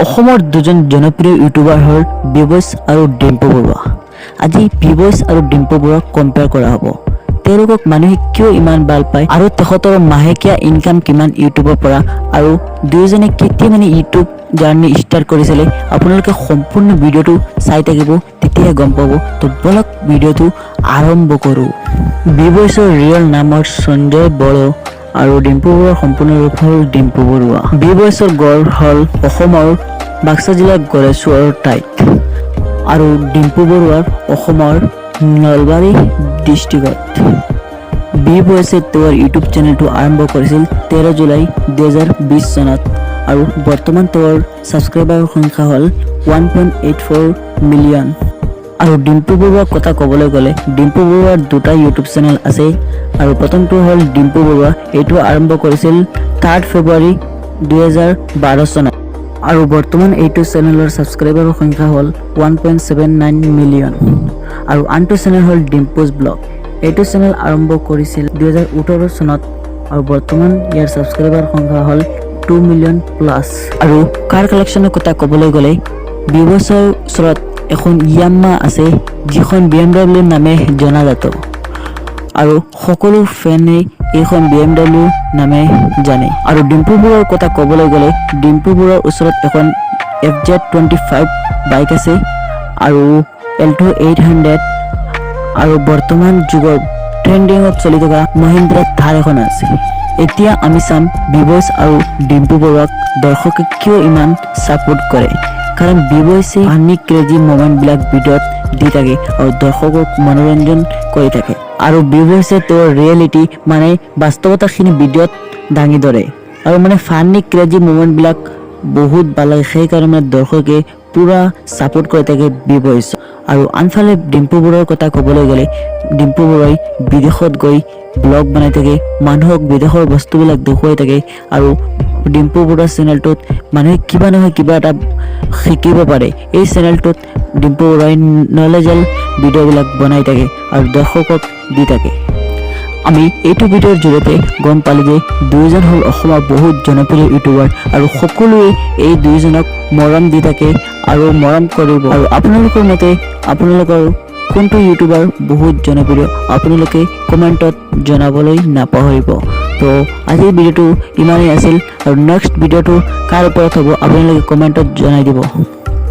অসমৰ দুজন জনপ্ৰিয় ইউটিউবাৰ হ'ল বিবইচ আৰু ডিম্পু বৰুৱা। আজি বিবইচ আৰু ডিম্পু বৰুৱাক কম্পেয়াৰ কৰা হ'ব। তেওঁলোকক মানুহে কিয় ইমান ভাল পায় আৰু তেখেতৰ মাহেকীয়া ইনকাম কিমান ইউটিউবৰ পৰা আৰু দুয়োজনে কেতিয়া ইউটিউব জাৰ্নি ষ্টাৰ্ট কৰিছিলে আপোনালোকে সম্পূৰ্ণ ভিডিঅ'টো চাই থাকিব, তেতিয়াহে গম পাব। তো বলক ভিডিঅ'টো আৰম্ভ কৰোঁ। বিবইচৰ ৰিয়েল নাম হ'ল সঞ্জয় বড়ো আৰু ডিম্পু বৰুৱাৰ সম্পূৰ্ণ ৰূপ হ'ল ডিম্পু বৰুৱা। বিবইচৰ গড় হ'ল অসমৰ বাক্সা জিলাৰ গড়েশ্বৰ ঠাইত আৰু ডিম্পু বৰুৱাৰ অসমৰ নলবাৰী ডিষ্ট্ৰিক্টত। বিবইচে তেওঁৰ ইউটিউব চেনেলটো আৰম্ভ কৰিছিল 13 জুলাই 2020 চনত আৰু বৰ্তমান তেওঁৰ ছাবস্ক্ৰাইবাৰৰ সংখ্যা হ'ল 1.84 মিলিয়ন। আৰু ডিম্পু বৰুৱাৰ কথা ক'বলৈ গ'লে ডিম্পু বৰুৱাৰ দুটা ইউটিউব চেনেল আছে আৰু প্ৰথমটো হ'ল ডিম্পু বৰুৱা। এইটো আৰম্ভ কৰিছিল 3 ফেব্ৰুৱাৰী 2012 চনত আৰু বৰ্তমান এইটো চেনেলৰ ছাবস্ক্ৰাইবাৰৰ সংখ্যা হ'ল 1.79 মিলিয়ন। আৰু আনটো চেনেল হ'ল ডিম্পুজ ব্লগ। এইটো চেনেল আৰম্ভ কৰিছিল 2018 চনত আৰু বৰ্তমান ইয়াৰ ছাবস্ক্ৰাইবাৰ সংখ্যা হ'ল 2 মিলিয়ন প্লাছ। আৰু কাৰ কালেকশ্যনৰ কথা ক'বলৈ গ'লে বিবইচৰ ওচৰত এখন ইয়াম্মা আছে, যিখন BMW নামে জনাজাত আৰু সকলো ফেনে এইখন BMW নামে জানে। আৰু ডিম্পু বৰুৱাৰ কথা ক'বলৈ গ'লে ডিম্পু বৰুৱাৰ ওচৰত এখন FZ25 বাইক আছে আৰু Alto 800 আৰু বৰ্তমান যুগৰ ট্ৰেণ্ডিঙত চলি থকা মহিন্দ্ৰা থাৰ এখন আছে। এতিয়া আমি চাম বিবইচ আৰু ডিম্পু বৰুৱাক দৰ্শকে কিয় ইমান ছাপোৰ্ট কৰে। কাৰণ বিবইচে ফানি ক্ৰেজি মোমেণ্টবিলাক ভিডিঅ'ত দি থাকে আৰু দৰ্শকক মনোৰঞ্জন কৰি থাকে আৰু বিবইচে তেওঁৰ ৰিয়েলিটি বাস্তৱতাখিনি ভিডিঅ'ত দাঙি ধৰে আৰু ফানি ক্ৰেজি মোমেণ্টবিলাক বহুত ভাল লাগে। সেইকাৰণে দৰ্শকে পুৰা ছাপোৰ্ট কৰি থাকে বিবইচ। আৰু আনফালে ডিম্পু বৰুৱাৰ কথা ক'বলৈ গ'লে ডিম্পু বৰুৱাই বিদেশত গৈ ব্লগ বনাই থাকে, মানুহক বিদেশৰ বস্তুবিলাক দেখুৱাই থাকে আৰু ডিম্পু বৰুৱাৰ চেনেলটোত মানুহে কিবা নহয় কিবা এটা শিকিব পাৰে। এই চেনেলটোত ডিম্পু বৰুৱাই নলেজল ভিডিঅ'বিলাক বনাই থাকে আৰু দৰ্শকক দি থাকে। আমি এইটো ভিডিঅ'ৰ জৰিয়তে গম পালোঁ যে দুয়োজন হ'ল অসমৰ বহুত জনপ্ৰিয় ইউটিউবাৰ আৰু সকলোৱে এই দুয়োজনক মৰম দি থাকে আৰু মৰম কৰিব। আৰু আপোনালোকৰ মতে আপোনালোকৰ কোনটো ইউটিউবাৰ বহুত জনপ্ৰিয় আপোনালোকে কমেণ্টত জনাবলৈ নাপাহৰিব। তো আজিৰ ভিডিঅ'টো ইমানেই আছিল আৰু নেক্সট ভিডিঅ'টো কাৰ ওপৰত হ'ব আপোনালোকে কমেণ্টত জনাই দিব।